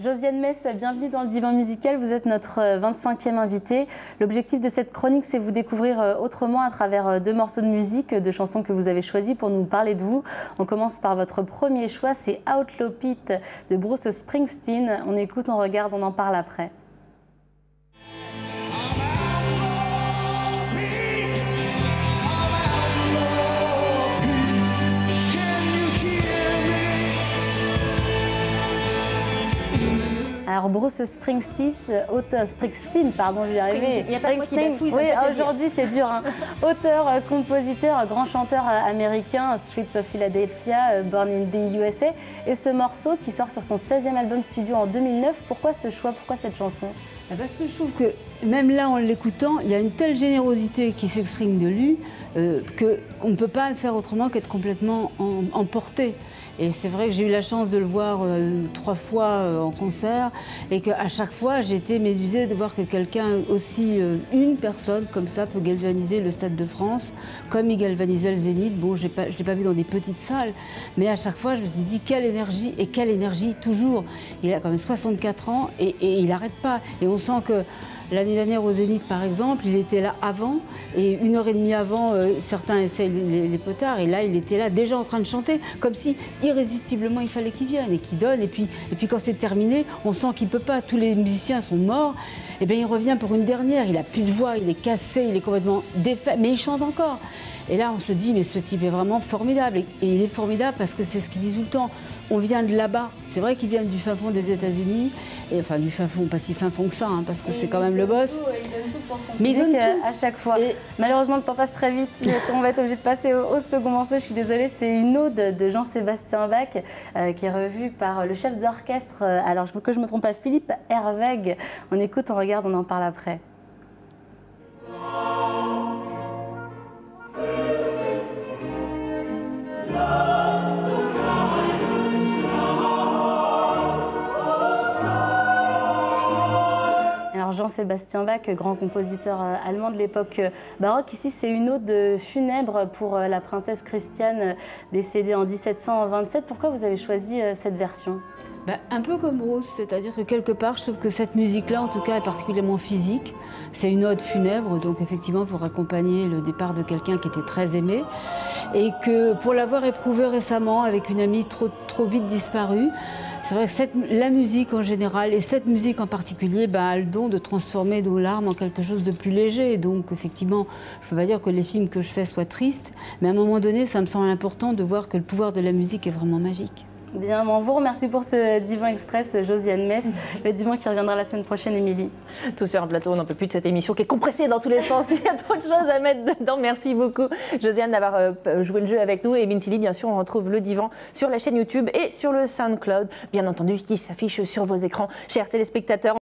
Josiane Mess, bienvenue dans le Divan Musical. Vous êtes notre 25e invitée. L'objectif de cette chronique, c'est vous découvrir autrement à travers deux morceaux de musique, deux chansons que vous avez choisies pour nous parler de vous. On commence par votre premier choix, c'est Outlaw Pete de Bruce Springsteen. On écoute, on regarde, on en parle après. Alors Bruce Springsteen, pardon, je vais y arriver. Il n'y a pas de moi qui bafouille. Oui, aujourd'hui c'est dur. Hein. Auteur, compositeur, grand chanteur américain, Streets of Philadelphia, Born in the USA. Et ce morceau qui sort sur son 16e album studio en 2009, pourquoi ce choix, pourquoi cette chanson? Parce que je trouve que même là, en l'écoutant, il y a une telle générosité qui s'exprime de lui qu'on ne peut pas faire autrement qu'être complètement emporté. Et c'est vrai que j'ai eu la chance de le voir 3 fois en concert et qu'à chaque fois, j'ai été médusée de voir que quelqu'un aussi, une personne comme ça, peut galvaniser le Stade de France, comme il galvanisait le Zénith. Bon, je ne l'ai pas vu dans des petites salles, mais à chaque fois, je me suis dit, quelle énergie toujours. Il a quand même 64 ans et il n'arrête pas. Et on sent que l'année dernière au Zénith, par exemple, il était là avant, et 1h30 avant, certains essaient les potards, et là, il était là déjà en train de chanter, comme si irrésistiblement il fallait qu'il vienne et qu'il donne. Et puis quand c'est terminé, on sent qu'il ne peut pas, tous les musiciens sont morts, et bien il revient pour une dernière, il n'a plus de voix, il est cassé, il est complètement défait, mais il chante encore. Et là, on se dit, mais ce type est vraiment formidable. Et il est formidable parce que c'est ce qu'il dit tout le temps. On vient de là-bas. C'est vrai qu'ils viennent du fin fond des États-Unis. Enfin, du fin fond, pas si fin fond que ça, hein, parce que c'est quand même le boss. Il donne tout pour son public à chaque fois. Et malheureusement, le temps passe très vite. On va être obligé de passer au second morceau. Je suis désolée, c'est une ode de Jean-Sébastien Bach qui est revue par le chef d'orchestre, alors que je ne me trompe pas, Philippe Herwegh. On écoute, on regarde, on en parle après. Jean-Sébastien Bach, grand compositeur allemand de l'époque baroque. Ici, c'est une ode funèbre pour la princesse Christiane décédée en 1727. Pourquoi vous avez choisi cette version? Un peu comme Rose, c'est-à-dire que quelque part, je trouve que cette musique-là, en tout cas, est particulièrement physique. C'est une ode funèbre, donc effectivement pour accompagner le départ de quelqu'un qui était très aimé. Et que pour l'avoir éprouvé récemment avec une amie trop vite disparue, c'est vrai que la musique en général, et cette musique en particulier, a le don de transformer nos larmes en quelque chose de plus léger. Donc effectivement, je ne peux pas dire que les films que je fais soient tristes, mais à un moment donné, ça me semble important de voir que le pouvoir de la musique est vraiment magique. Bien, on vous remercie pour ce Divan Express, Josiane Mess. Le Divan qui reviendra la semaine prochaine, Émilie. Tout sur un plateau, on n'en peut plus de cette émission qui est compressée dans tous les sens. Il y a trop de choses à mettre dedans. Merci beaucoup, Josiane, d'avoir joué le jeu avec nous. Et Mintili, bien sûr, on retrouve le Divan sur la chaîne YouTube et sur le SoundCloud, bien entendu, qui s'affiche sur vos écrans, chers téléspectateurs.